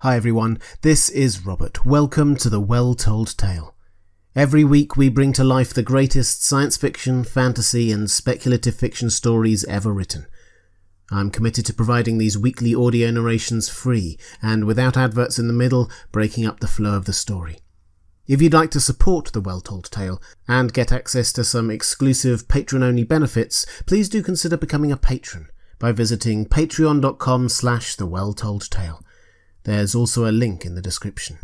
Hi everyone, this is Robert. Welcome to The Well-Told Tale. Every week we bring to life the greatest science fiction, fantasy and speculative fiction stories ever written. I'm committed to providing these weekly audio narrations free and without adverts in the middle, breaking up the flow of the story. If you'd like to support The Well-Told Tale and get access to some exclusive patron-only benefits, please do consider becoming a patron by visiting patreon.com/thewelltoldtale. There's also a link in the description.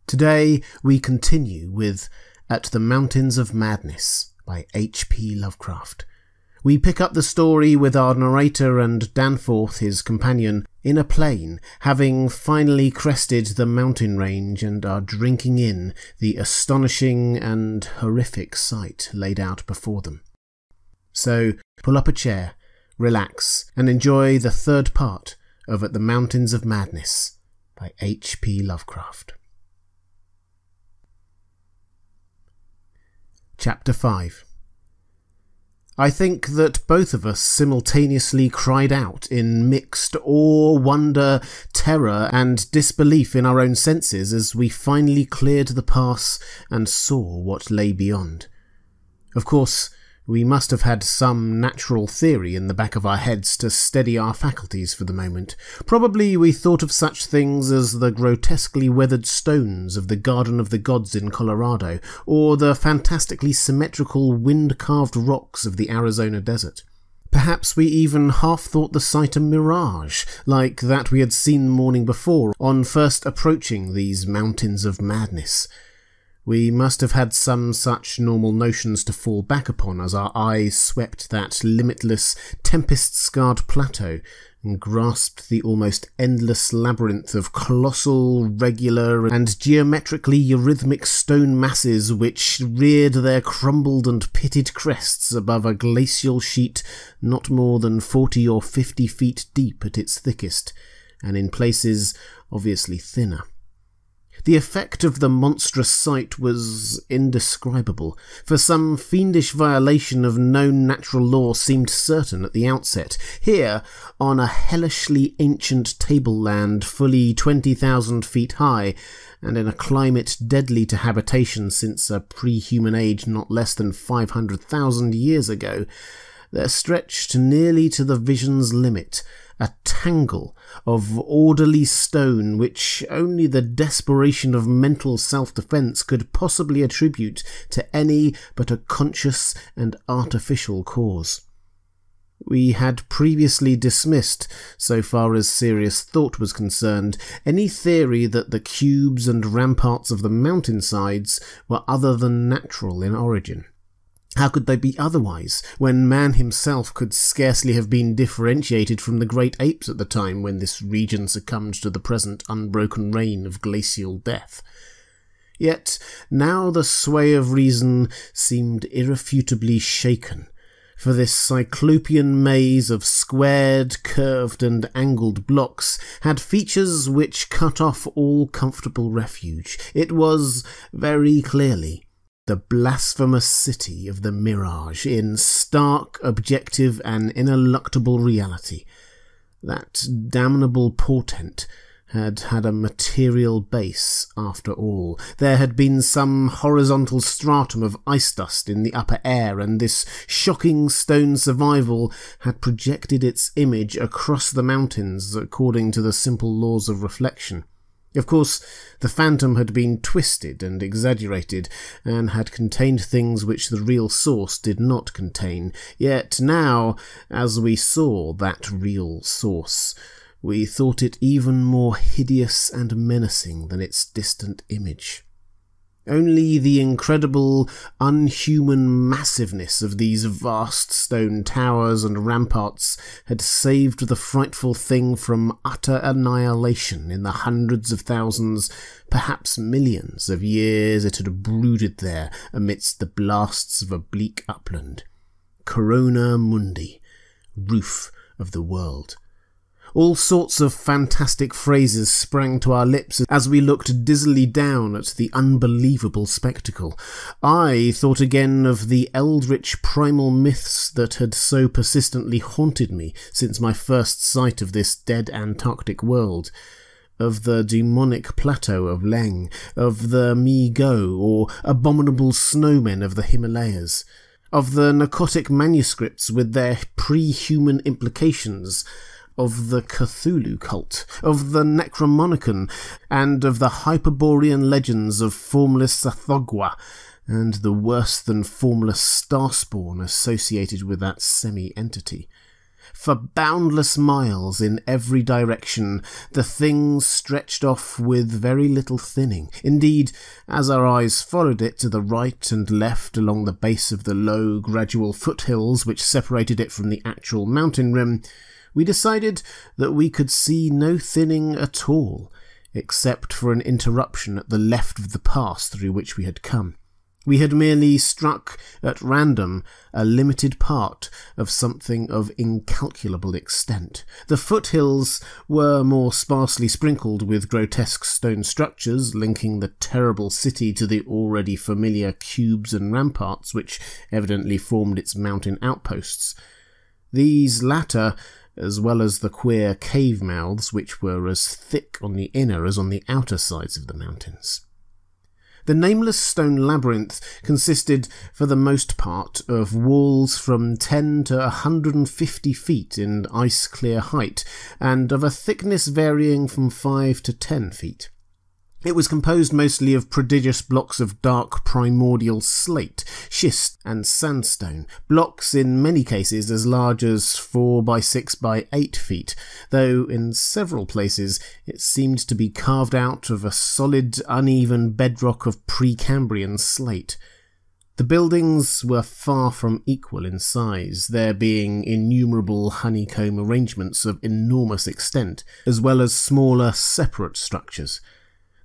Today we continue with At the Mountains of Madness by H P Lovecraft. We pick up the story with our narrator and Danforth, his companion, in a plain, having finally crested the mountain range and are drinking in the astonishing and horrific sight laid out before them. So pull up a chair, relax, and enjoy the third part of At the Mountains of Madness by H P Lovecraft. Chapter 5. I think that both of us simultaneously cried out in mixed awe, wonder, terror, and disbelief in our own senses as we finally cleared the pass and saw what lay beyond. Of course, we must have had some natural theory in the back of our heads to steady our faculties for the moment. Probably we thought of such things as the grotesquely weathered stones of the Garden of the Gods in Colorado, or the fantastically symmetrical wind-carved rocks of the Arizona desert. Perhaps we even half thought the sight a mirage, like that we had seen the morning before on first approaching these mountains of madness. We must have had some such normal notions to fall back upon as our eyes swept that limitless, tempest-scarred plateau and grasped the almost endless labyrinth of colossal, regular, and geometrically eurythmic stone masses which reared their crumbled and pitted crests above a glacial sheet not more than 40 or 50 feet deep at its thickest, and in places obviously thinner. The effect of the monstrous sight was indescribable, for some fiendish violation of known natural law seemed certain at the outset. Here, on a hellishly ancient tableland fully 20,000 feet high, and in a climate deadly to habitation since a pre-human age not less than 500,000 years ago, there stretched nearly to the vision's limit a tangle of orderly stone which only the desperation of mental self-defence could possibly attribute to any but a conscious and artificial cause. We had previously dismissed, so far as serious thought was concerned, any theory that the cubes and ramparts of the mountainsides were other than natural in origin. How could they be otherwise, when man himself could scarcely have been differentiated from the great apes at the time when this region succumbed to the present unbroken reign of glacial death? Yet now the sway of reason seemed irrefutably shaken, for this cyclopean maze of squared, curved, and angled blocks had features which cut off all comfortable refuge. It was, very clearly, the blasphemous city of the mirage in stark, objective, and ineluctable reality. That damnable portent had had a material base after all. There had been some horizontal stratum of ice dust in the upper air, and this shocking stone survival had projected its image across the mountains according to the simple laws of reflection. Of course, the phantom had been twisted and exaggerated, and had contained things which the real source did not contain. Yet now, as we saw that real source, we thought it even more hideous and menacing than its distant image. Only the incredible, unhuman massiveness of these vast stone towers and ramparts had saved the frightful thing from utter annihilation in the hundreds of thousands, perhaps millions of years it had brooded there amidst the blasts of a bleak upland. Corona Mundi, roof of the world. All sorts of fantastic phrases sprang to our lips as we looked dizzily down at the unbelievable spectacle. I thought again of the eldritch primal myths that had so persistently haunted me since my first sight of this dead Antarctic world. of the demonic plateau of Leng, of the Mi-Go or abominable snowmen of the Himalayas, of the narcotic manuscripts with their pre-human implications, of the Cthulhu cult, of the Necromonicon, and of the Hyperborean legends of formless Sathogwa, and the worse-than-formless Starspawn associated with that semi-entity. For boundless miles in every direction, the thing stretched off with very little thinning. Indeed, as our eyes followed it to the right and left along the base of the low, gradual foothills which separated it from the actual mountain rim, we decided that we could see no thinning at all, except for an interruption at the left of the pass through which we had come. We had merely struck at random a limited part of something of incalculable extent. The foothills were more sparsely sprinkled with grotesque stone structures linking the terrible city to the already familiar cubes and ramparts which evidently formed its mountain outposts. These latter, as well as the queer cave mouths which were as thick on the inner as on the outer sides of the mountains. The nameless stone labyrinth consisted, for the most part, of walls from 10 to 150 feet in ice-clear height, and of a thickness varying from 5 to 10 feet. It was composed mostly of prodigious blocks of dark primordial slate, schist and sandstone, blocks in many cases as large as 4 by 6 by 8 feet, though in several places it seemed to be carved out of a solid, uneven bedrock of Precambrian slate. The buildings were far from equal in size, there being innumerable honeycomb arrangements of enormous extent, as well as smaller separate structures.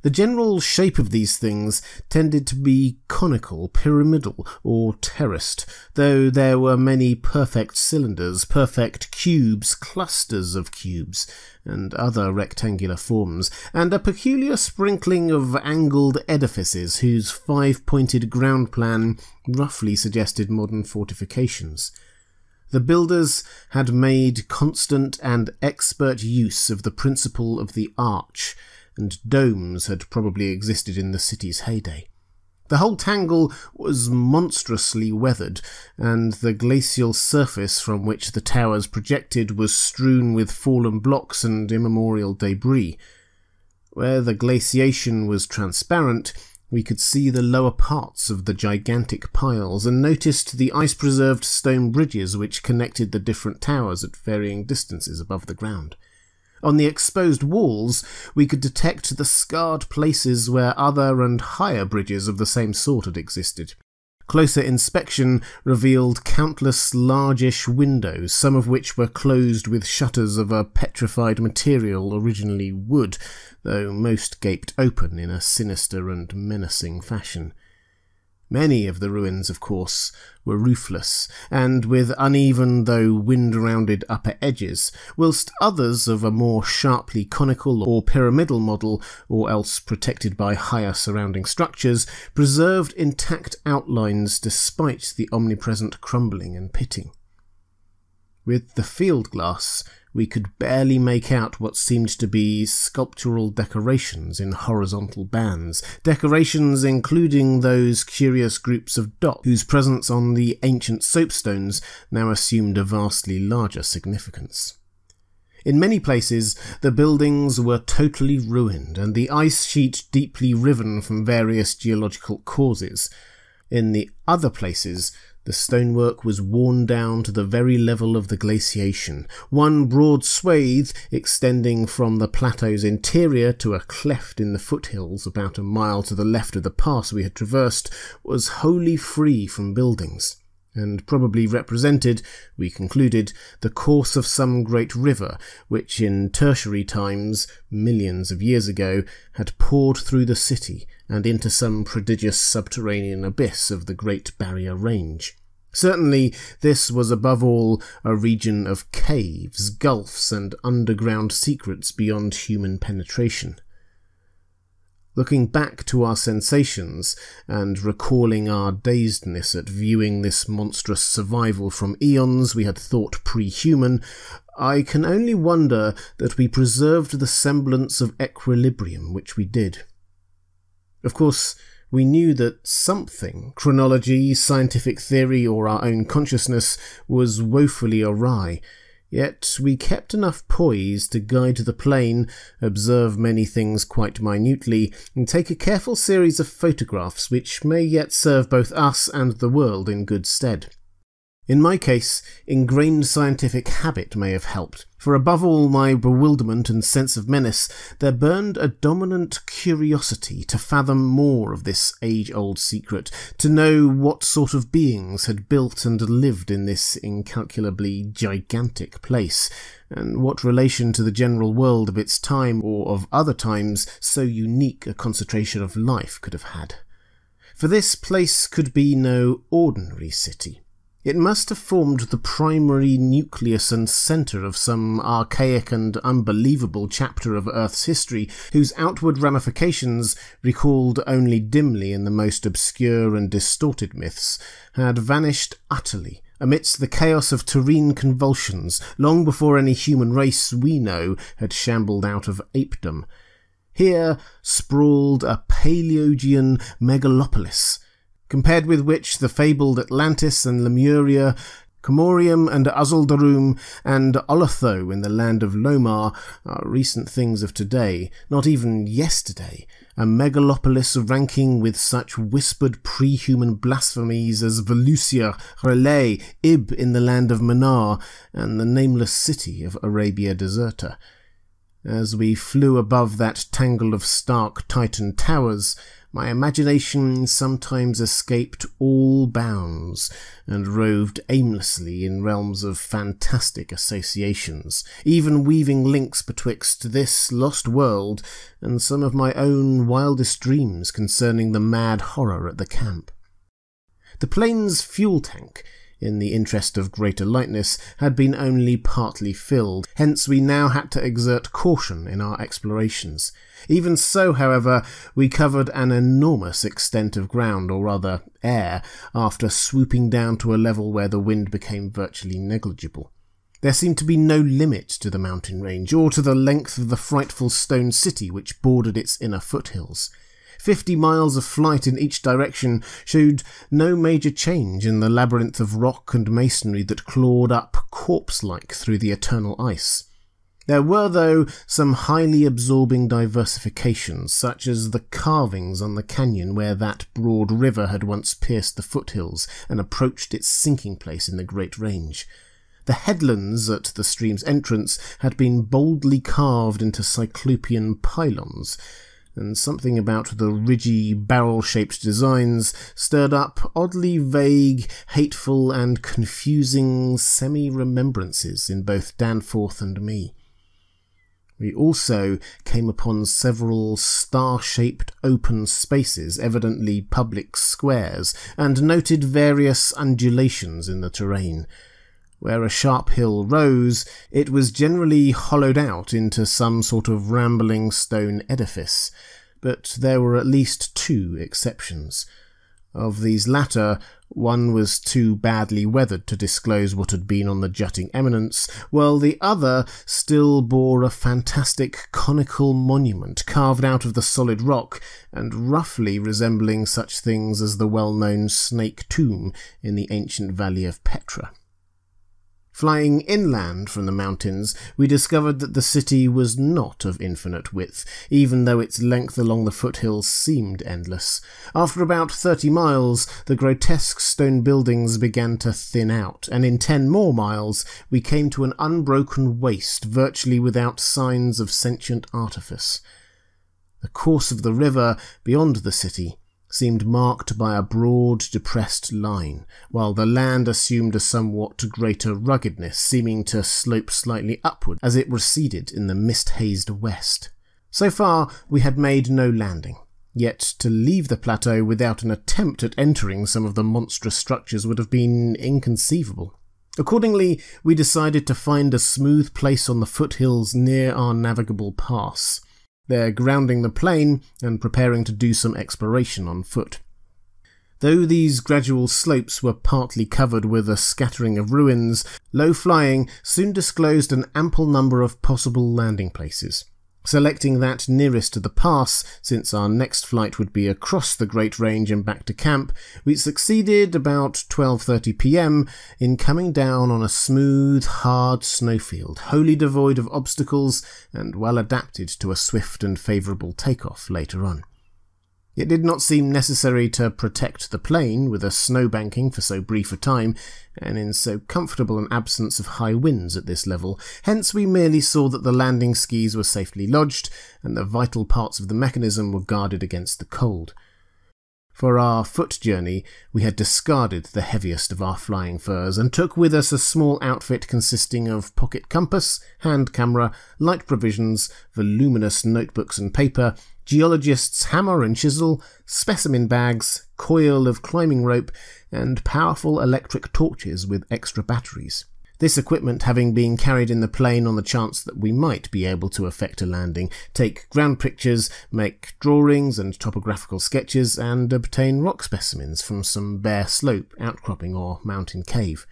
The general shape of these things tended to be conical, pyramidal, or terraced, though there were many perfect cylinders, perfect cubes, clusters of cubes, and other rectangular forms, and a peculiar sprinkling of angled edifices whose five-pointed ground plan roughly suggested modern fortifications. The builders had made constant and expert use of the principle of the arch, and domes had probably existed in the city's heyday. The whole tangle was monstrously weathered, and the glacial surface from which the towers projected was strewn with fallen blocks and immemorial debris. Where the glaciation was transparent, we could see the lower parts of the gigantic piles, and noticed the ice-preserved stone bridges which connected the different towers at varying distances above the ground. On the exposed walls, we could detect the scarred places where other and higher bridges of the same sort had existed. Closer inspection revealed countless largish windows, some of which were closed with shutters of a petrified material, originally wood, though most gaped open in a sinister and menacing fashion. Many of the ruins, of course, were roofless, and with uneven though wind-rounded upper edges, whilst others of a more sharply conical or pyramidal model, or else protected by higher surrounding structures, preserved intact outlines despite the omnipresent crumbling and pitting. With the field glass, we could barely make out what seemed to be sculptural decorations in horizontal bands, decorations including those curious groups of dots whose presence on the ancient soapstones now assumed a vastly larger significance. In many places, the buildings were totally ruined, and the ice sheet deeply riven from various geological causes. In the other places, the stonework was worn down to the very level of the glaciation. One broad swathe, extending from the plateau's interior to a cleft in the foothills about a mile to the left of the pass we had traversed, was wholly free from buildings, and probably represented, we concluded, the course of some great river, which in tertiary times, millions of years ago, had poured through the city and into some prodigious subterranean abyss of the Great Barrier Range. Certainly, this was above all a region of caves, gulfs, and underground secrets beyond human penetration. Looking back to our sensations, and recalling our dazedness at viewing this monstrous survival from eons we had thought pre-human, I can only wonder that we preserved the semblance of equilibrium which we did. Of course, we knew that something, chronology, scientific theory, or our own consciousness, was woefully awry, yet we kept enough poise to guide the plane, observe many things quite minutely, and take a careful series of photographs which may yet serve both us and the world in good stead. In my case, ingrained scientific habit may have helped, for above all my bewilderment and sense of menace, there burned a dominant curiosity to fathom more of this age-old secret, to know what sort of beings had built and lived in this incalculably gigantic place, and what relation to the general world of its time or of other times so unique a concentration of life could have had. For this place could be no ordinary city. It must have formed the primary nucleus and centre of some archaic and unbelievable chapter of Earth's history, whose outward ramifications, recalled only dimly in the most obscure and distorted myths, had vanished utterly amidst the chaos of terrene convulsions long before any human race we know had shambled out of apedom. Here sprawled a Paleogean megalopolis, compared with which the fabled Atlantis and Lemuria, Comorium and Azuldarum, and Olotho in the land of Lomar are recent things of today, not even yesterday, a megalopolis ranking with such whispered pre-human blasphemies as Valusia, Relay, Ib in the land of Manar, and the nameless city of Arabia Deserta. As we flew above that tangle of stark Titan towers, my imagination sometimes escaped all bounds and roved aimlessly in realms of fantastic associations, even weaving links betwixt this lost world and some of my own wildest dreams concerning the mad horror at the camp. The plane's fuel tank, in the interest of greater lightness, had been only partly filled, hence we now had to exert caution in our explorations. Even so, however, we covered an enormous extent of ground, or rather air, after swooping down to a level where the wind became virtually negligible. There seemed to be no limit to the mountain range, or to the length of the frightful stone city which bordered its inner foothills. 50 miles of flight in each direction showed no major change in the labyrinth of rock and masonry that clawed up corpse-like through the eternal ice. There were, though, some highly absorbing diversifications, such as the carvings on the canyon where that broad river had once pierced the foothills and approached its sinking place in the Great Range. The headlands at the stream's entrance had been boldly carved into cyclopean pylons, and something about the ridgy, barrel-shaped designs stirred up oddly vague, hateful, and confusing semi-remembrances in both Danforth and me. We also came upon several star-shaped open spaces, evidently public squares, and noted various undulations in the terrain. Where a sharp hill rose, it was generally hollowed out into some sort of rambling stone edifice, but there were at least 2 exceptions. Of these latter, one was too badly weathered to disclose what had been on the jutting eminence, while the other still bore a fantastic conical monument carved out of the solid rock, and roughly resembling such things as the well-known Snake Tomb in the ancient valley of Petra. Flying inland from the mountains, we discovered that the city was not of infinite width, even though its length along the foothills seemed endless. After about 30 miles, the grotesque stone buildings began to thin out, and in 10 more miles we came to an unbroken waste virtually without signs of sentient artifice. The course of the river beyond the city seemed marked by a broad, depressed line, while the land assumed a somewhat greater ruggedness, seeming to slope slightly upward as it receded in the mist-hazed west. So far, we had made no landing, yet to leave the plateau without an attempt at entering some of the monstrous structures would have been inconceivable. Accordingly, we decided to find a smooth place on the foothills near our navigable pass. They're grounding the plane and preparing to do some exploration on foot. Though these gradual slopes were partly covered with a scattering of ruins, low flying soon disclosed an ample number of possible landing places. Selecting that nearest to the pass, since our next flight would be across the Great Range and back to camp, we succeeded about 12:30 p.m. in coming down on a smooth, hard snowfield, wholly devoid of obstacles and well adapted to a swift and favourable takeoff later on. It did not seem necessary to protect the plane with a snowbanking for so brief a time, and in so comfortable an absence of high winds at this level, hence we merely saw that the landing skis were safely lodged, and the vital parts of the mechanism were guarded against the cold. For our foot journey, we had discarded the heaviest of our flying furs, and took with us a small outfit consisting of pocket compass, hand camera, light provisions, voluminous notebooks and paper, geologist's hammer and chisel, specimen bags, coil of climbing rope, and powerful electric torches with extra batteries. This equipment having been carried in the plane on the chance that we might be able to effect a landing, take ground pictures, make drawings and topographical sketches, and obtain rock specimens from some bare slope, outcropping or mountain cave.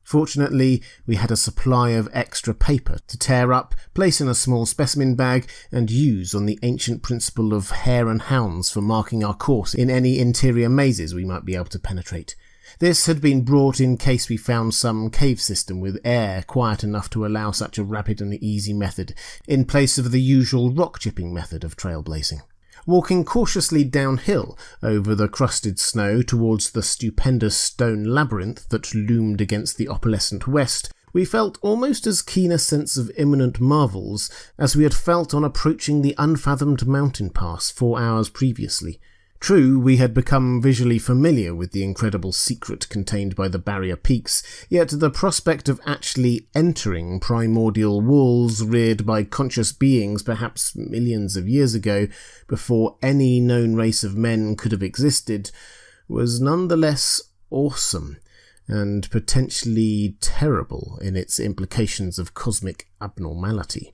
Fortunately, we had a supply of extra paper to tear up, place in a small specimen bag, and use on the ancient principle of hare and hounds for marking our course in any interior mazes we might be able to penetrate. This had been brought in case we found some cave system with air quiet enough to allow such a rapid and easy method, in place of the usual rock-chipping method of trailblazing. Walking cautiously downhill over the crusted snow towards the stupendous stone labyrinth that loomed against the opalescent west, we felt almost as keen a sense of imminent marvels as we had felt on approaching the unfathomed mountain pass 4 hours previously. True, we had become visually familiar with the incredible secret contained by the barrier peaks, yet the prospect of actually entering primordial walls reared by conscious beings perhaps millions of years ago, before any known race of men could have existed, was nonetheless awesome, and potentially terrible in its implications of cosmic abnormality.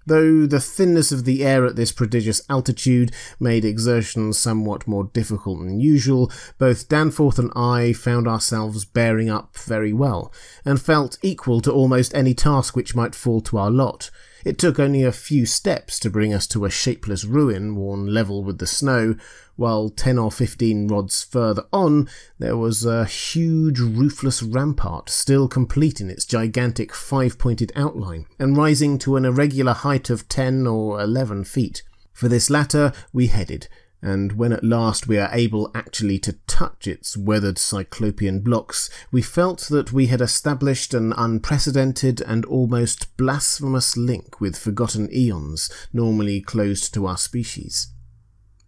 Though the thinness of the air at this prodigious altitude made exertion somewhat more difficult than usual, both Danforth and I found ourselves bearing up very well, and felt equal to almost any task which might fall to our lot. It took only a few steps to bring us to a shapeless ruin worn level with the snow, while 10 or 15 rods further on there was a huge roofless rampart still complete in its gigantic 5-pointed outline, and rising to an irregular height of 10 or 11 feet. For this latter we headed, and when at last we are able actually to touch its weathered cyclopean blocks, we felt that we had established an unprecedented and almost blasphemous link with forgotten eons normally closed to our species.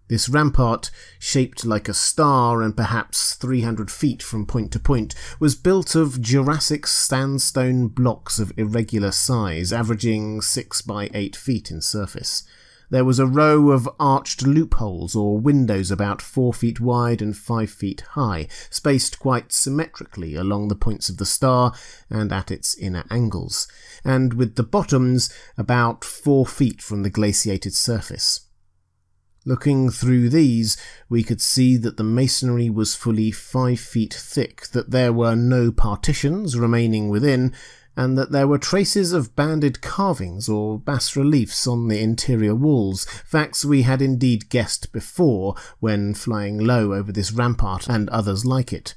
This rampart, shaped like a star and perhaps 300 feet from point to point, was built of Jurassic sandstone blocks of irregular size, averaging 6 by 8 feet in surface. There was a row of arched loopholes or windows about 4 feet wide and 5 feet high, spaced quite symmetrically along the points of the star and at its inner angles, and with the bottoms about 4 feet from the glaciated surface. Looking through these, we could see that the masonry was fully 5 feet thick, that there were no partitions remaining within, and that there were traces of banded carvings or bas-reliefs on the interior walls, facts we had indeed guessed before when flying low over this rampart and others like it.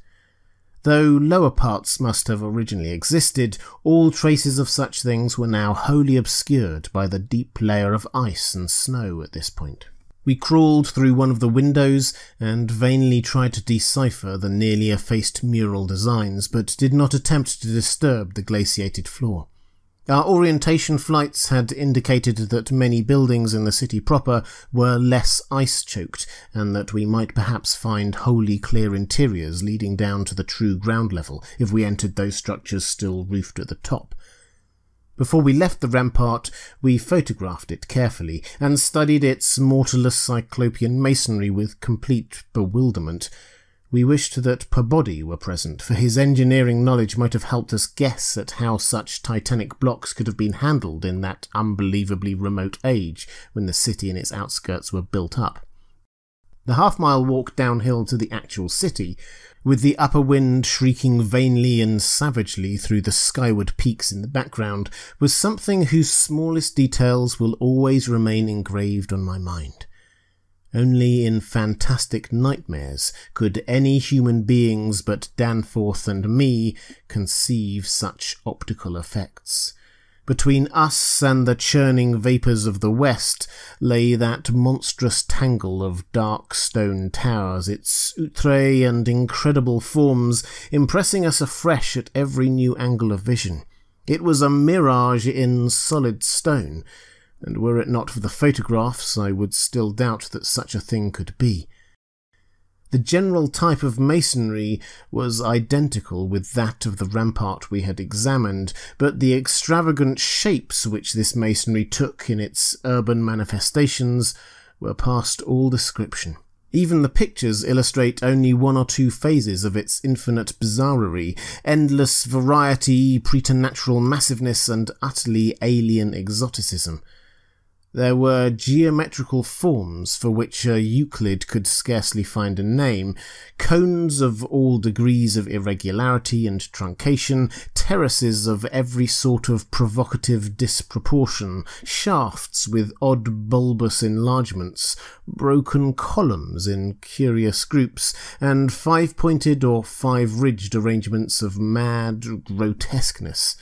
Though lower parts must have originally existed, all traces of such things were now wholly obscured by the deep layer of ice and snow at this point. We crawled through one of the windows and vainly tried to decipher the nearly effaced mural designs, but did not attempt to disturb the glaciated floor. Our orientation flights had indicated that many buildings in the city proper were less ice-choked, and that we might perhaps find wholly clear interiors leading down to the true ground level if we entered those structures still roofed at the top. Before we left the rampart, we photographed it carefully, and studied its mortarless cyclopean masonry with complete bewilderment. We wished that Peabody were present, for his engineering knowledge might have helped us guess at how such titanic blocks could have been handled in that unbelievably remote age when the city and its outskirts were built up. The half-mile walk downhill to the actual city, with the upper wind shrieking vainly and savagely through the skyward peaks in the background, was something whose smallest details will always remain engraved on my mind. Only in fantastic nightmares could any human beings but Danforth and me conceive such optical effects. Between us and the churning vapours of the west lay that monstrous tangle of dark stone towers, its outre and incredible forms impressing us afresh at every new angle of vision. It was a mirage in solid stone, and were it not for the photographs, I would still doubt that such a thing could be. The general type of masonry was identical with that of the rampart we had examined, but the extravagant shapes which this masonry took in its urban manifestations were past all description. Even the pictures illustrate only one or two phases of its infinite bizarrerie, endless variety, preternatural massiveness, and utterly alien exoticism. There were geometrical forms for which Euclid could scarcely find a name, cones of all degrees of irregularity and truncation, terraces of every sort of provocative disproportion, shafts with odd bulbous enlargements, broken columns in curious groups, and five-pointed or five-ridged arrangements of mad grotesqueness.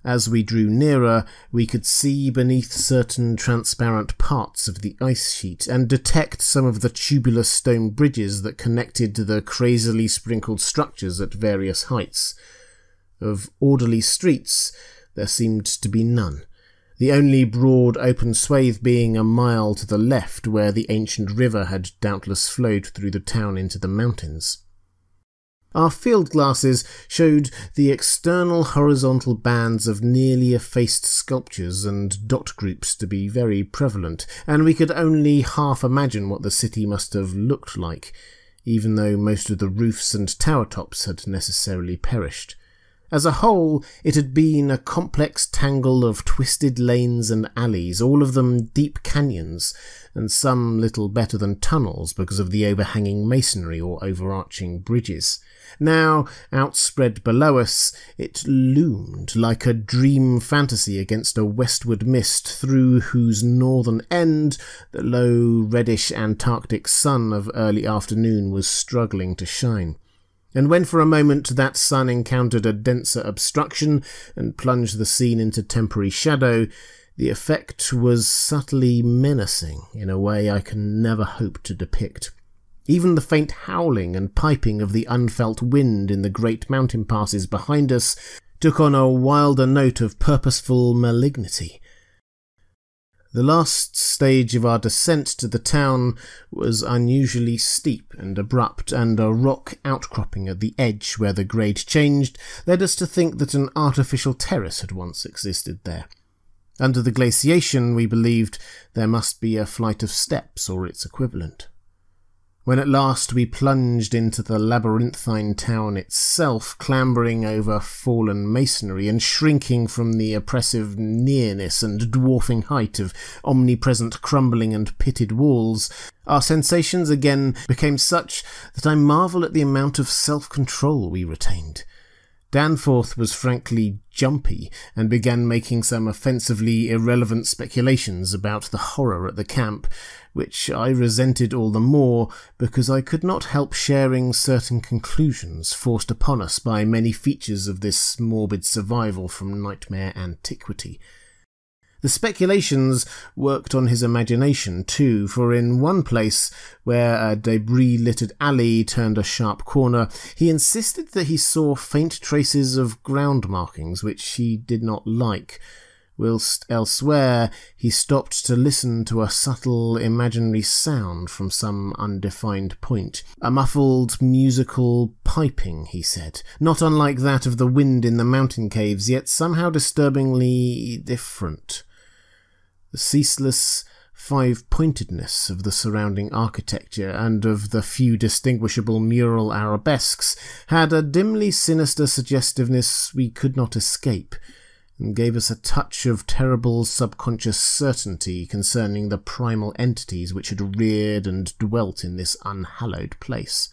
As we drew nearer, we could see beneath certain transparent parts of the ice sheet and detect some of the tubular stone bridges that connected the crazily sprinkled structures at various heights. Of orderly streets, there seemed to be none, the only broad open swathe being a mile to the left, where the ancient river had doubtless flowed through the town into the mountains. Our field glasses showed the external horizontal bands of nearly effaced sculptures and dot groups to be very prevalent, and we could only half imagine what the city must have looked like, even though most of the roofs and tower tops had necessarily perished. As a whole, it had been a complex tangle of twisted lanes and alleys, all of them deep canyons, and some little better than tunnels because of the overhanging masonry or overarching bridges. Now, outspread below us, it loomed like a dream fantasy against a westward mist through whose northern end the low, reddish Antarctic sun of early afternoon was struggling to shine. And when for a moment that sun encountered a denser obstruction and plunged the scene into temporary shadow, the effect was subtly menacing in a way I can never hope to depict. Even the faint howling and piping of the unfelt wind in the great mountain passes behind us took on a wilder note of purposeful malignity. The last stage of our descent to the town was unusually steep and abrupt, and a rock outcropping at the edge where the grade changed led us to think that an artificial terrace had once existed there. Under the glaciation, we believed there must be a flight of steps or its equivalent. When at last we plunged into the labyrinthine town itself, clambering over fallen masonry and shrinking from the oppressive nearness and dwarfing height of omnipresent crumbling and pitted walls, our sensations again became such that I marvel at the amount of self-control we retained. Danforth was frankly jumpy and began making some offensively irrelevant speculations about the horror at the camp, which I resented all the more because I could not help sharing certain conclusions forced upon us by many features of this morbid survival from nightmare antiquity. The speculations worked on his imagination too, for in one place, where a debris-littered alley turned a sharp corner, he insisted that he saw faint traces of ground markings which he did not like, whilst elsewhere he stopped to listen to a subtle imaginary sound from some undefined point. A muffled musical piping, he said, not unlike that of the wind in the mountain caves, yet somehow disturbingly different. The ceaseless, five-pointedness of the surrounding architecture and of the few distinguishable mural arabesques had a dimly sinister suggestiveness we could not escape, and gave us a touch of terrible subconscious certainty concerning the primal entities which had reared and dwelt in this unhallowed place.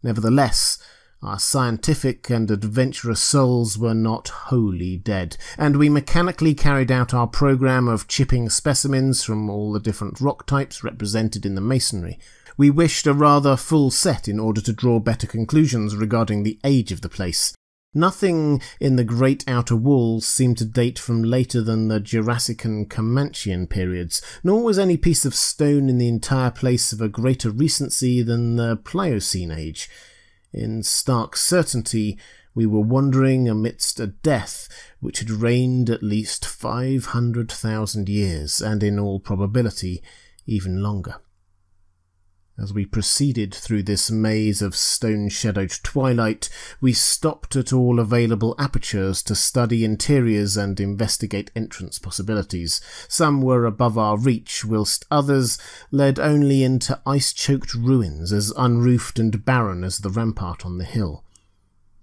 Nevertheless, our scientific and adventurous souls were not wholly dead, and we mechanically carried out our programme of chipping specimens from all the different rock types represented in the masonry. We wished a rather full set in order to draw better conclusions regarding the age of the place. Nothing in the great outer walls seemed to date from later than the Jurassic and Comanchean periods, nor was any piece of stone in the entire place of a greater recency than the Pliocene age. In stark certainty, we were wandering amidst a death which had reigned at least 500,000 years, and in all probability even longer. As we proceeded through this maze of stone-shadowed twilight, we stopped at all available apertures to study interiors and investigate entrance possibilities. Some were above our reach, whilst others led only into ice-choked ruins as unroofed and barren as the rampart on the hill.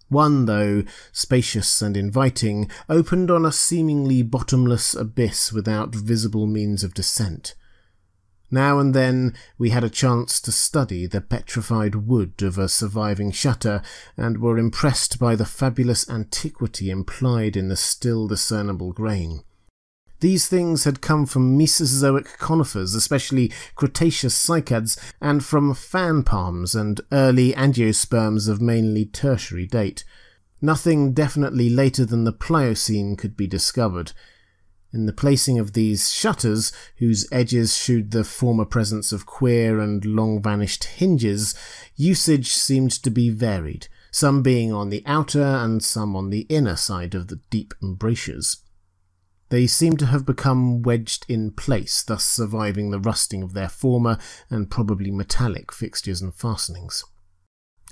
One, though spacious and inviting, opened on a seemingly bottomless abyss without visible means of descent. Now and then we had a chance to study the petrified wood of a surviving shutter, and were impressed by the fabulous antiquity implied in the still discernible grain. These things had come from Mesozoic conifers, especially Cretaceous cycads, and from fan palms and early angiosperms of mainly tertiary date. Nothing definitely later than the Pliocene could be discovered. In the placing of these shutters, whose edges shewed the former presence of queer and long-vanished hinges, usage seemed to be varied, some being on the outer and some on the inner side of the deep embrasures. They seemed to have become wedged in place, thus surviving the rusting of their former and probably metallic fixtures and fastenings.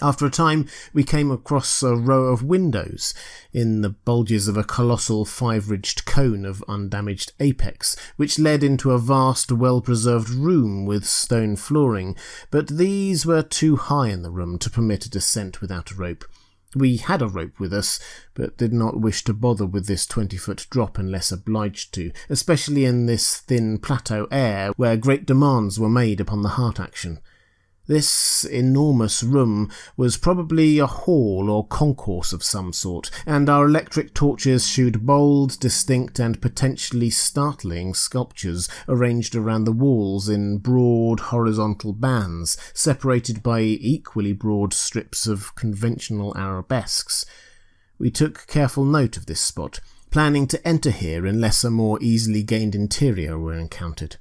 After a time, we came across a row of windows in the bulges of a colossal five-ridged cone of undamaged apex, which led into a vast, well-preserved room with stone flooring, but these were too high in the room to permit a descent without a rope. We had a rope with us, but did not wish to bother with this 20-foot drop unless obliged to, especially in this thin plateau air where great demands were made upon the heart action. This enormous room was probably a hall or concourse of some sort, and our electric torches shewed bold, distinct, and potentially startling sculptures arranged around the walls in broad horizontal bands, separated by equally broad strips of conventional arabesques. We took careful note of this spot, planning to enter here unless a more easily gained interior were encountered.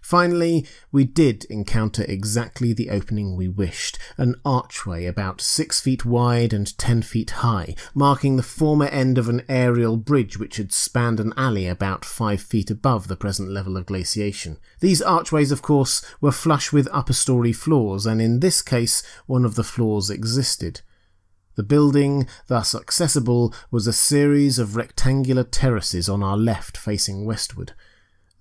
Finally, we did encounter exactly the opening we wished, an archway about 6 feet wide and 10 feet high, marking the former end of an aerial bridge which had spanned an alley about 5 feet above the present level of glaciation. These archways, of course, were flush with upper-storey floors, and in this case one of the floors existed. The building, thus accessible, was a series of rectangular terraces on our left facing westward.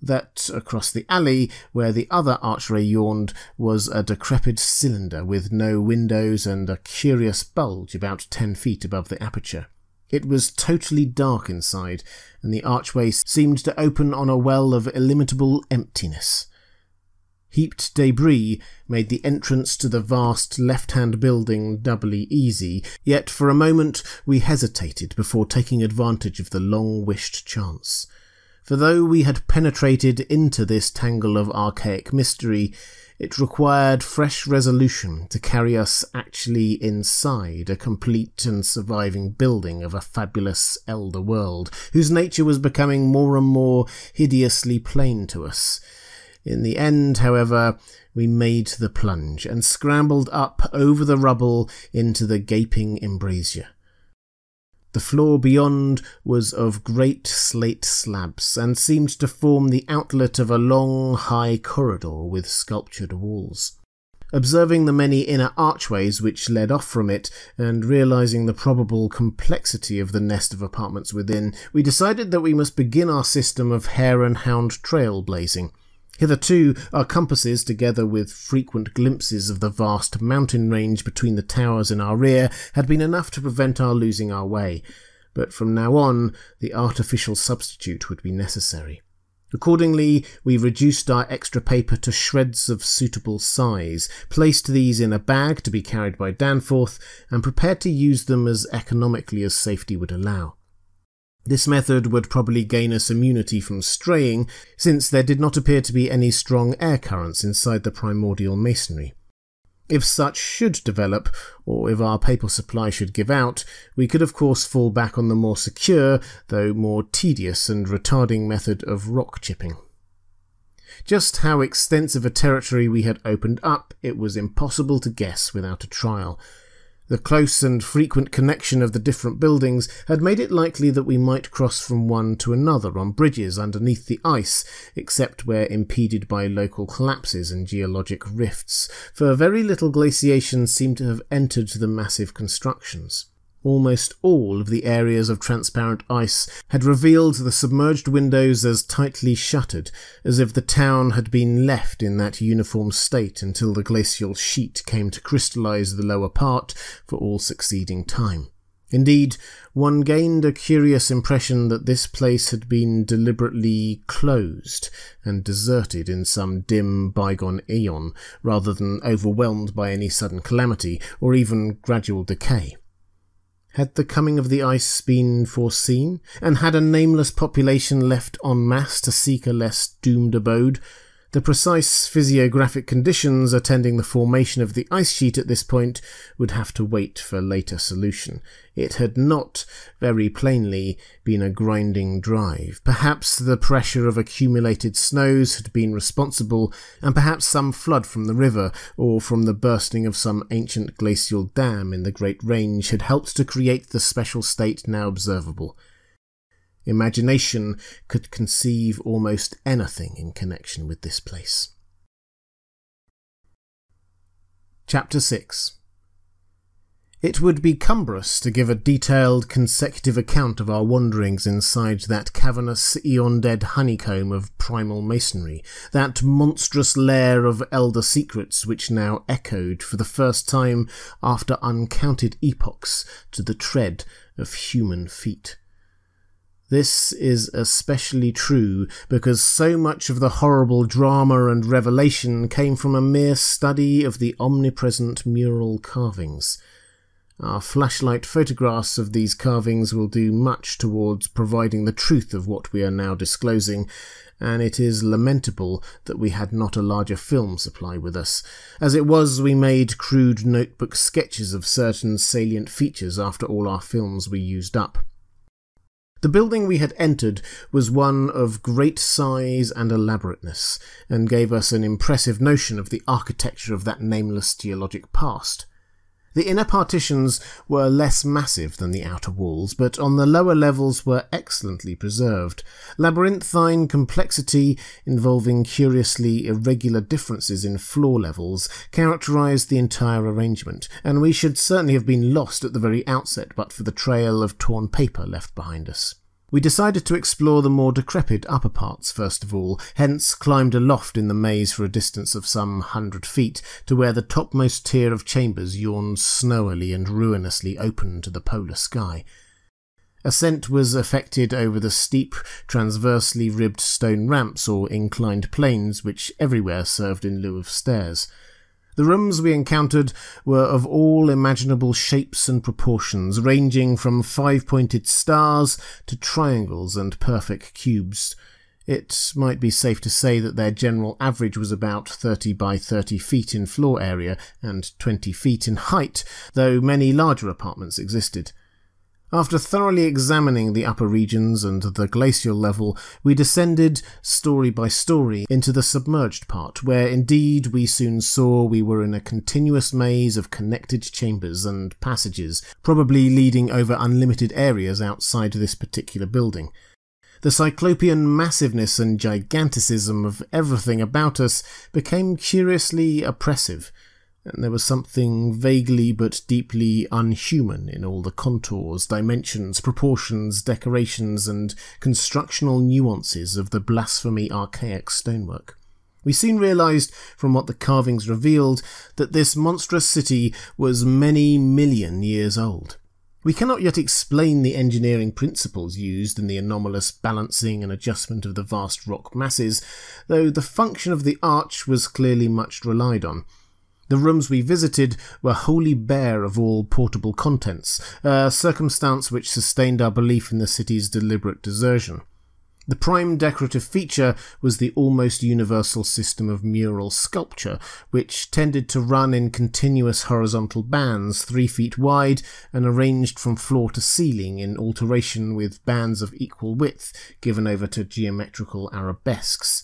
That across the alley, where the other archway yawned, was a decrepit cylinder with no windows and a curious bulge about 10 feet above the aperture. It was totally dark inside, and the archway seemed to open on a well of illimitable emptiness. Heaped debris made the entrance to the vast left-hand building doubly easy, yet for a moment we hesitated before taking advantage of the long-wished chance. For though we had penetrated into this tangle of archaic mystery, it required fresh resolution to carry us actually inside a complete and surviving building of a fabulous elder world, whose nature was becoming more and more hideously plain to us. In the end, however, we made the plunge and scrambled up over the rubble into the gaping embrasure. The floor beyond was of great slate slabs, and seemed to form the outlet of a long, high corridor with sculptured walls. Observing the many inner archways which led off from it, and realizing the probable complexity of the nest of apartments within, we decided that we must begin our system of hare and hound trail blazing. Hitherto, our compasses, together with frequent glimpses of the vast mountain range between the towers in our rear, had been enough to prevent our losing our way, but from now on the artificial substitute would be necessary. Accordingly, we reduced our extra paper to shreds of suitable size, placed these in a bag to be carried by Danforth, and prepared to use them as economically as safety would allow. This method would probably gain us immunity from straying, since there did not appear to be any strong air currents inside the primordial masonry. If such should develop, or if our paper supply should give out, we could of course fall back on the more secure, though more tedious and retarding method of rock chipping. Just how extensive a territory we had opened up it was impossible to guess without a trial. The close and frequent connection of the different buildings had made it likely that we might cross from one to another on bridges underneath the ice, except where impeded by local collapses and geologic rifts, for very little glaciation seemed to have entered the massive constructions. Almost all of the areas of transparent ice had revealed the submerged windows as tightly shuttered, as if the town had been left in that uniform state until the glacial sheet came to crystallize the lower part for all succeeding time. Indeed, one gained a curious impression that this place had been deliberately closed and deserted in some dim bygone aeon, rather than overwhelmed by any sudden calamity or even gradual decay. Had the coming of the ice been foreseen, and had a nameless population left en masse to seek a less doomed abode? The precise physiographic conditions attending the formation of the ice sheet at this point would have to wait for later solution. It had not, very plainly, been a grinding drive. Perhaps the pressure of accumulated snows had been responsible, and perhaps some flood from the river, or from the bursting of some ancient glacial dam in the Great Range, had helped to create the special state now observable. Imagination could conceive almost anything in connection with this place. Chapter 6. It would be cumbrous to give a detailed, consecutive account of our wanderings inside that cavernous, eon-dead honeycomb of primal masonry, that monstrous lair of elder secrets which now echoed for the first time after uncounted epochs to the tread of human feet. This is especially true because so much of the horrible drama and revelation came from a mere study of the omnipresent mural carvings. Our flashlight photographs of these carvings will do much towards providing the truth of what we are now disclosing, and it is lamentable that we had not a larger film supply with us. As it was, we made crude notebook sketches of certain salient features after all our films were used up. The building we had entered was one of great size and elaborateness, and gave us an impressive notion of the architecture of that nameless geologic past. The inner partitions were less massive than the outer walls, but on the lower levels were excellently preserved. Labyrinthine complexity, involving curiously irregular differences in floor levels, characterized the entire arrangement, and we should certainly have been lost at the very outset but for the trail of torn paper left behind us. We decided to explore the more decrepit upper parts first of all, hence climbed aloft in the maze for a distance of some 100 feet to where the topmost tier of chambers yawned snowily and ruinously open to the polar sky. Ascent was effected over the steep, transversely ribbed stone ramps or inclined planes which everywhere served in lieu of stairs. The rooms we encountered were of all imaginable shapes and proportions, ranging from 5-pointed stars to triangles and perfect cubes. It might be safe to say that their general average was about 30 by 30 feet in floor area and 20 feet in height, though many larger apartments existed. After thoroughly examining the upper regions and the glacial level, we descended, story by story, into the submerged part, where indeed we soon saw we were in a continuous maze of connected chambers and passages, probably leading over unlimited areas outside this particular building. The cyclopean massiveness and giganticism of everything about us became curiously oppressive, and there was something vaguely but deeply unhuman in all the contours, dimensions, proportions, decorations, and constructional nuances of the blasphemy archaic stonework. We soon realised, from what the carvings revealed, that this monstrous city was many million years old. We cannot yet explain the engineering principles used in the anomalous balancing and adjustment of the vast rock masses, though the function of the arch was clearly much relied on. The rooms we visited were wholly bare of all portable contents, a circumstance which sustained our belief in the city's deliberate desertion. The prime decorative feature was the almost universal system of mural sculpture, which tended to run in continuous horizontal bands 3 feet wide and arranged from floor to ceiling in alteration with bands of equal width given over to geometrical arabesques.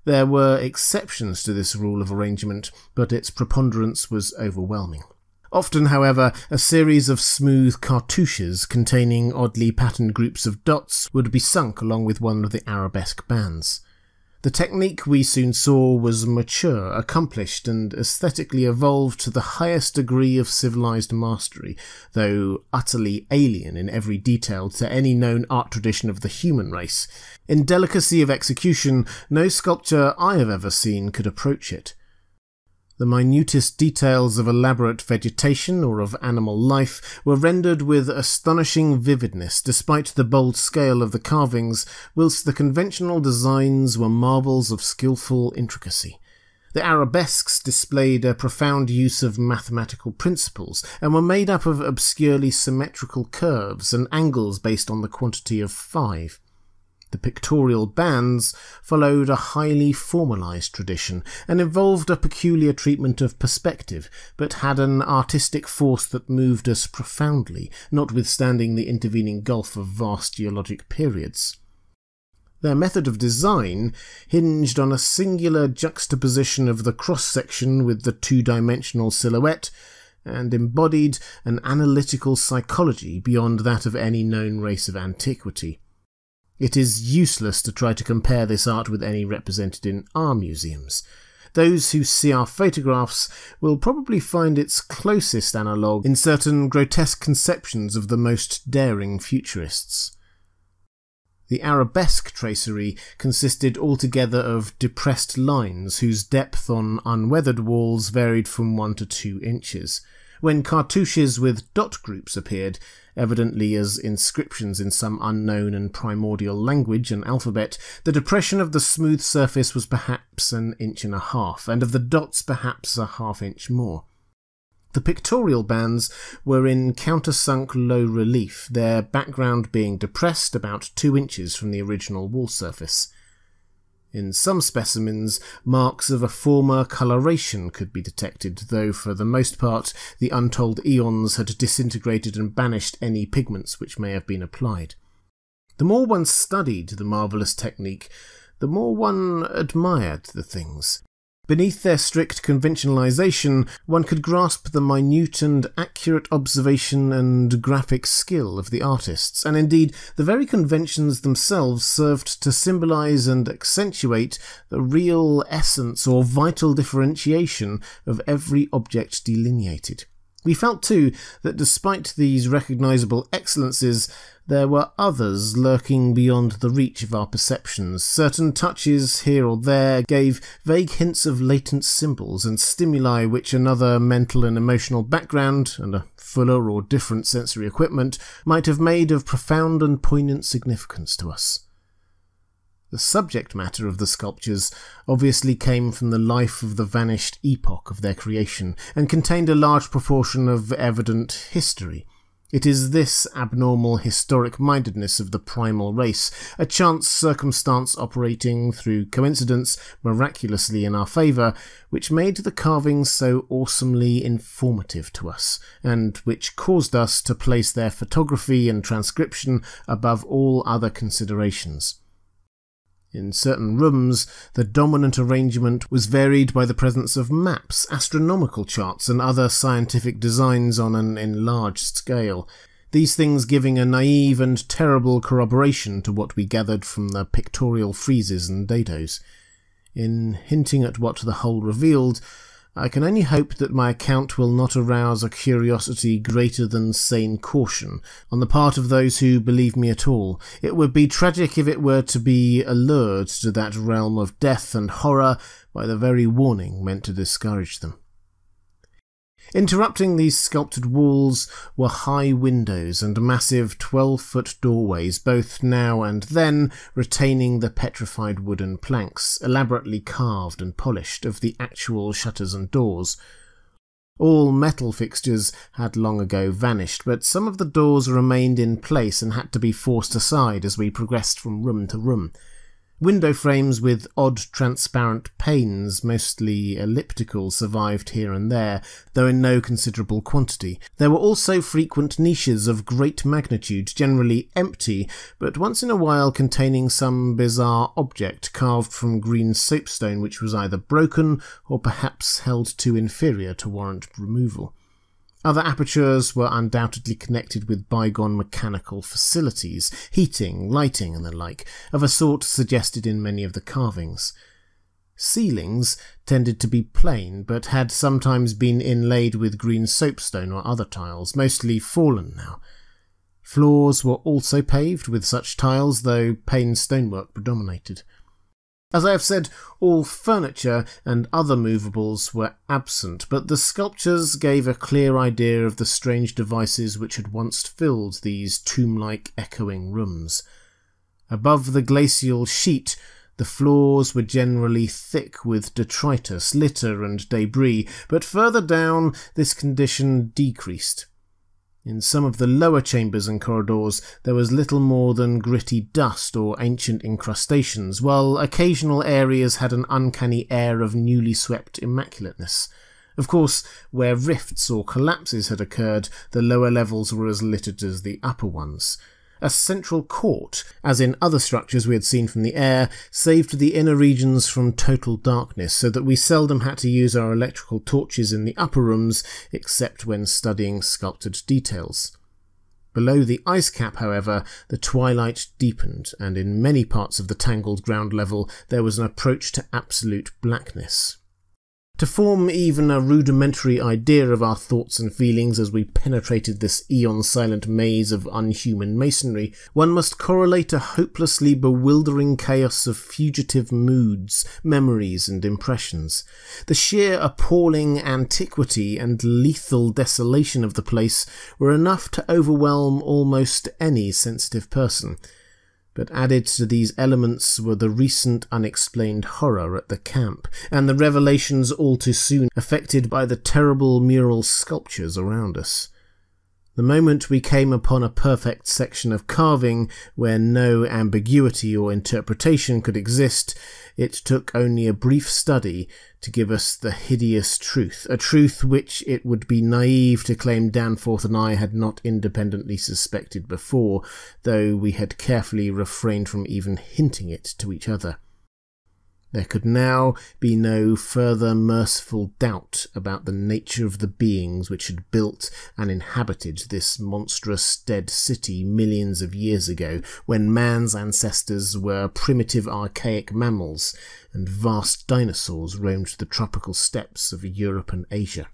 There were exceptions to this rule of arrangement, but its preponderance was overwhelming. Often, however, a series of smooth cartouches containing oddly patterned groups of dots would be sunk along with one of the arabesque bands. The technique we soon saw was mature, accomplished, and aesthetically evolved to the highest degree of civilized mastery, though utterly alien in every detail to any known art tradition of the human race. In delicacy of execution, no sculpture I have ever seen could approach it. The minutest details of elaborate vegetation or of animal life were rendered with astonishing vividness despite the bold scale of the carvings, whilst the conventional designs were marvels of skillful intricacy. The arabesques displayed a profound use of mathematical principles and were made up of obscurely symmetrical curves and angles based on the quantity of 5. The pictorial bands followed a highly formalised tradition and involved a peculiar treatment of perspective, but had an artistic force that moved us profoundly, notwithstanding the intervening gulf of vast geologic periods. Their method of design hinged on a singular juxtaposition of the cross-section with the two-dimensional silhouette, and embodied an analytical psychology beyond that of any known race of antiquity. It is useless to try to compare this art with any represented in our museums. Those who see our photographs will probably find its closest analogue in certain grotesque conceptions of the most daring futurists. The arabesque tracery consisted altogether of depressed lines whose depth on unweathered walls varied from 1 to 2 inches. When cartouches with dot groups appeared, evidently as inscriptions in some unknown and primordial language and alphabet, the depression of the smooth surface was perhaps 1.5 inches, and of the dots perhaps 1/2 inch more. The pictorial bands were in countersunk low relief, their background being depressed about 2 inches from the original wall surface. In some specimens, marks of a former coloration could be detected, though for the most part the untold eons had disintegrated and banished any pigments which may have been applied. The more one studied the marvellous technique, the more one admired the things. Beneath their strict conventionalization, one could grasp the minute and accurate observation and graphic skill of the artists, and indeed the very conventions themselves served to symbolize and accentuate the real essence or vital differentiation of every object delineated. We felt too that despite these recognizable excellences, there were others lurking beyond the reach of our perceptions. Certain touches here or there gave vague hints of latent symbols and stimuli which another mental and emotional background, and a fuller or different sensory equipment, might have made of profound and poignant significance to us. The subject matter of the sculptures obviously came from the life of the vanished epoch of their creation, and contained a large proportion of evident history. It is this abnormal historic-mindedness of the primal race, a chance circumstance operating through coincidence miraculously in our favour, which made the carvings so awesomely informative to us, and which caused us to place their photography and transcription above all other considerations. In certain rooms, the dominant arrangement was varied by the presence of maps, astronomical charts, and other scientific designs on an enlarged scale, these things giving a naive and terrible corroboration to what we gathered from the pictorial friezes and dados. In hinting at what the whole revealed, I can only hope that my account will not arouse a curiosity greater than sane caution on the part of those who believe me at all. It would be tragic if it were to be allured to that realm of death and horror by the very warning meant to discourage them. Interrupting these sculpted walls were high windows and massive 12-foot doorways, both now and then retaining the petrified wooden planks, elaborately carved and polished, of the actual shutters and doors. All metal fixtures had long ago vanished, but some of the doors remained in place and had to be forced aside as we progressed from room to room. Window frames with odd transparent panes, mostly elliptical, survived here and there, though in no considerable quantity. There were also frequent niches of great magnitude, generally empty, but once in a while containing some bizarre object carved from green soapstone which was either broken or perhaps held too inferior to warrant removal. Other apertures were undoubtedly connected with bygone mechanical facilities, heating, lighting, and the like, of a sort suggested in many of the carvings. Ceilings tended to be plain, but had sometimes been inlaid with green soapstone or other tiles, mostly fallen now. Floors were also paved with such tiles, though plain stonework predominated. As I have said, all furniture and other movables were absent, but the sculptures gave a clear idea of the strange devices which had once filled these tomb-like echoing rooms. Above the glacial sheet, the floors were generally thick with detritus, litter and debris, but further down this condition decreased. In some of the lower chambers and corridors there was little more than gritty dust or ancient incrustations, while occasional areas had an uncanny air of newly swept immaculateness. Of course, where rifts or collapses had occurred, the lower levels were as littered as the upper ones. A central court, as in other structures we had seen from the air, saved the inner regions from total darkness, so that we seldom had to use our electrical torches in the upper rooms, except when studying sculptured details. Below the ice cap, however, the twilight deepened, and in many parts of the tangled ground level there was an approach to absolute blackness. To form even a rudimentary idea of our thoughts and feelings as we penetrated this eon-silent maze of unhuman masonry, one must correlate a hopelessly bewildering chaos of fugitive moods, memories and impressions. The sheer appalling antiquity and lethal desolation of the place were enough to overwhelm almost any sensitive person. But added to these elements were the recent unexplained horror at the camp, and the revelations all too soon effected by the terrible mural sculptures around us. The moment we came upon a perfect section of carving where no ambiguity or interpretation could exist, it took only a brief study to give us the hideous truth, a truth which it would be naive to claim Danforth and I had not independently suspected before, though we had carefully refrained from even hinting it to each other. There could now be no further merciful doubt about the nature of the beings which had built and inhabited this monstrous dead city millions of years ago, when man's ancestors were primitive archaic mammals and vast dinosaurs roamed the tropical steppes of Europe and Asia.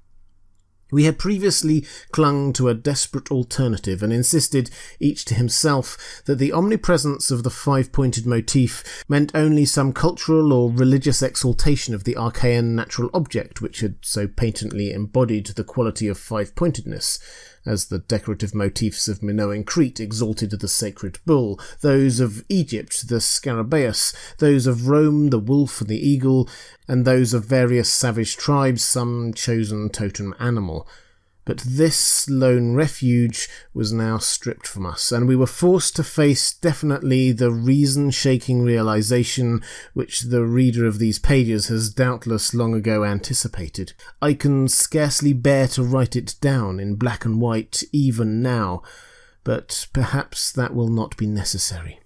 We had previously clung to a desperate alternative and insisted, each to himself, that the omnipresence of the five-pointed motif meant only some cultural or religious exaltation of the archaean natural object which had so patently embodied the quality of five-pointedness, as the decorative motifs of Minoan Crete exalted the sacred bull, those of Egypt the scarabaeus, those of Rome the wolf and the eagle, and those of various savage tribes some chosen totem animal. But this lone refuge was now stripped from us, and we were forced to face definitely the reason-shaking realization which the reader of these pages has doubtless long ago anticipated. I can scarcely bear to write it down in black and white even now, but perhaps that will not be necessary.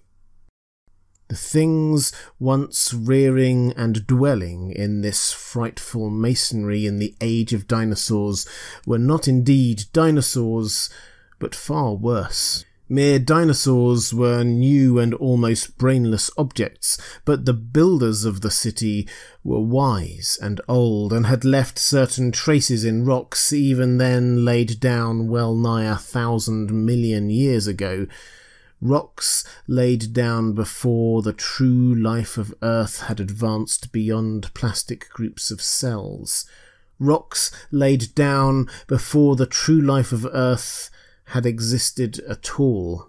The things once rearing and dwelling in this frightful masonry in the age of dinosaurs were not indeed dinosaurs, but far worse. Mere dinosaurs were new and almost brainless objects, but the builders of the city were wise and old and had left certain traces in rocks even then laid down well nigh 1,000 million years ago. Rocks laid down before the true life of Earth had advanced beyond plastic groups of cells. Rocks laid down before the true life of Earth had existed at all.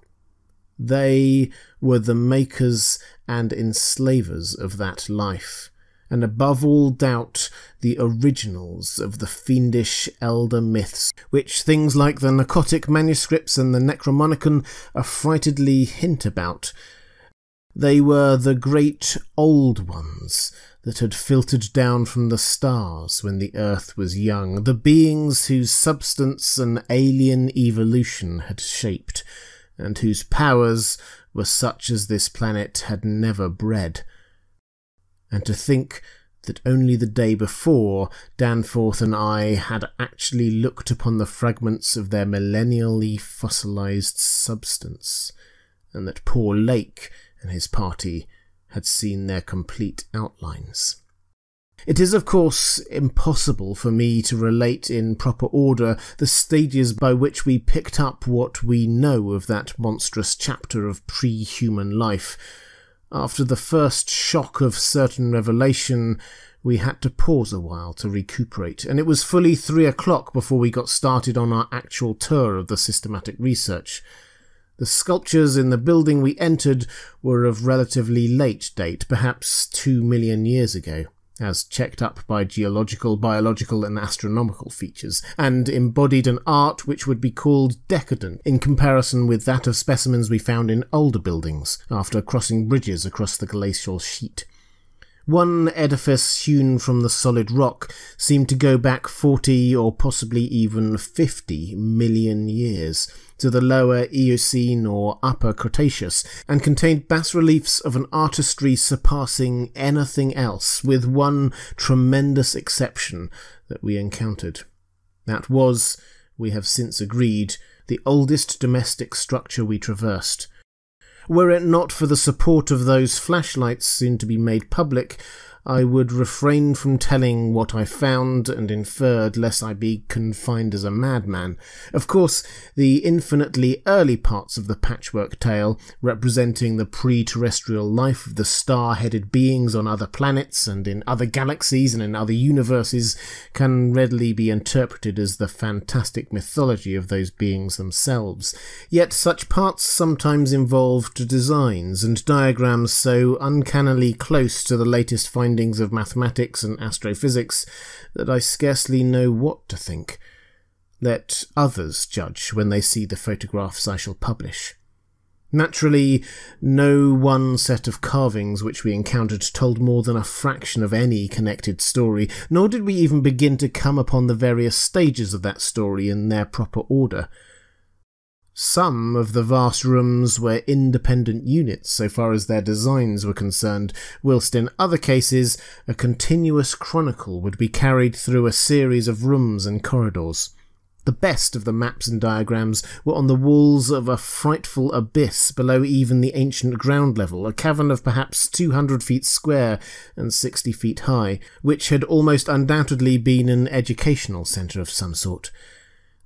They were the makers and enslavers of that life, and above all doubt the originals of the fiendish elder myths, which things like the Narcotic manuscripts and the Necromonicon affrightedly hint about. They were the great old ones that had filtered down from the stars when the earth was young, the beings whose substance an alien evolution had shaped, and whose powers were such as this planet had never bred. And to think that only the day before Danforth and I had actually looked upon the fragments of their millennially fossilized substance, and that poor Lake and his party had seen their complete outlines. It is, of course, impossible for me to relate in proper order the stages by which we picked up what we know of that monstrous chapter of pre-human life. After the first shock of certain revelation, we had to pause a while to recuperate, and it was fully 3 o'clock before we got started on our actual tour of the systematic research. The sculptures in the building we entered were of relatively late date, perhaps 2 million years ago, as checked up by geological, biological and astronomical features, and embodied an art which would be called decadent in comparison with that of specimens we found in older buildings after crossing bridges across the glacial sheet. One edifice hewn from the solid rock seemed to go back 40 or possibly even 50 million years, to the lower Eocene or upper Cretaceous, and contained bas-reliefs of an artistry surpassing anything else, with one tremendous exception that we encountered. That was, we have since agreed, the oldest domestic structure we traversed. Were it not for the support of those flashlights soon to be made public, I would refrain from telling what I found and inferred, lest I be confined as a madman. Of course, the infinitely early parts of the patchwork tale, representing the pre-terrestrial life of the star-headed beings on other planets and in other galaxies and in other universes, can readily be interpreted as the fantastic mythology of those beings themselves. Yet such parts sometimes involved designs and diagrams so uncannily close to the latest findings of mathematics and astrophysics that I scarcely know what to think. Let others judge when they see the photographs I shall publish. Naturally, no one set of carvings which we encountered told more than a fraction of any connected story, nor did we even begin to come upon the various stages of that story in their proper order. Some of the vast rooms were independent units so far as their designs were concerned, whilst in other cases a continuous chronicle would be carried through a series of rooms and corridors. The best of the maps and diagrams were on the walls of a frightful abyss below even the ancient ground level, a cavern of perhaps 200 feet square and 60 feet high, which had almost undoubtedly been an educational centre of some sort.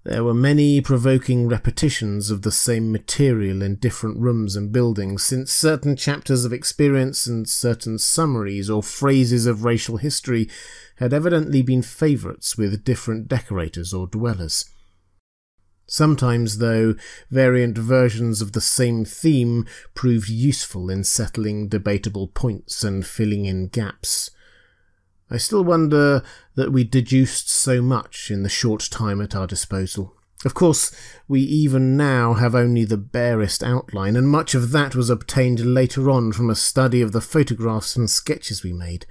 There were many provoking repetitions of the same material in different rooms and buildings, since certain chapters of experience and certain summaries or phrases of racial history had evidently been favourites with different decorators or dwellers. Sometimes, though, variant versions of the same theme proved useful in settling debatable points and filling in gaps. I still wonder that we deduced so much in the short time at our disposal. Of course, we even now have only the barest outline, and much of that was obtained later on from a study of the photographs and sketches we made.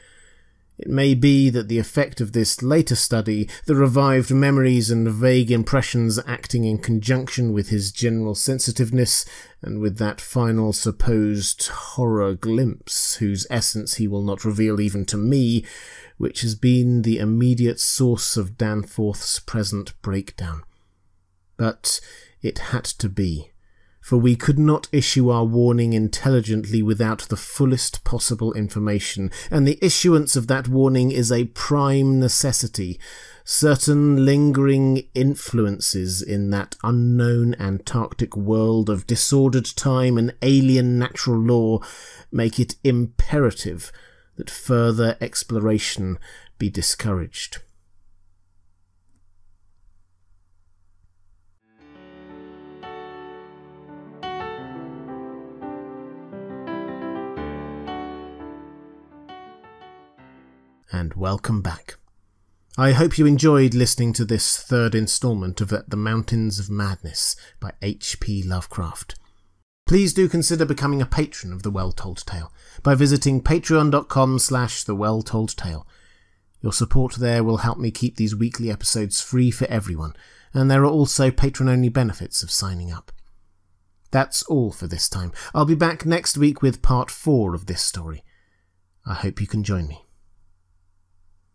It may be that the effect of this later study, the revived memories and vague impressions acting in conjunction with his general sensitiveness, and with that final supposed horror glimpse, whose essence he will not reveal even to me, which has been the immediate source of Danforth's present breakdown. But it had to be, for we could not issue our warning intelligently without the fullest possible information, and the issuance of that warning is a prime necessity. Certain lingering influences in that unknown Antarctic world of disordered time and alien natural law make it imperative that further exploration be discouraged. And welcome back. I hope you enjoyed listening to this third instalment of At the Mountains of Madness by H P Lovecraft. Please do consider becoming a patron of The Well Told Tale by visiting patreon.com/thewelltoldtale. Your support there will help me keep these weekly episodes free for everyone, and there are also patron-only benefits of signing up. That's all for this time. I'll be back next week with part 4 of this story. I hope you can join me.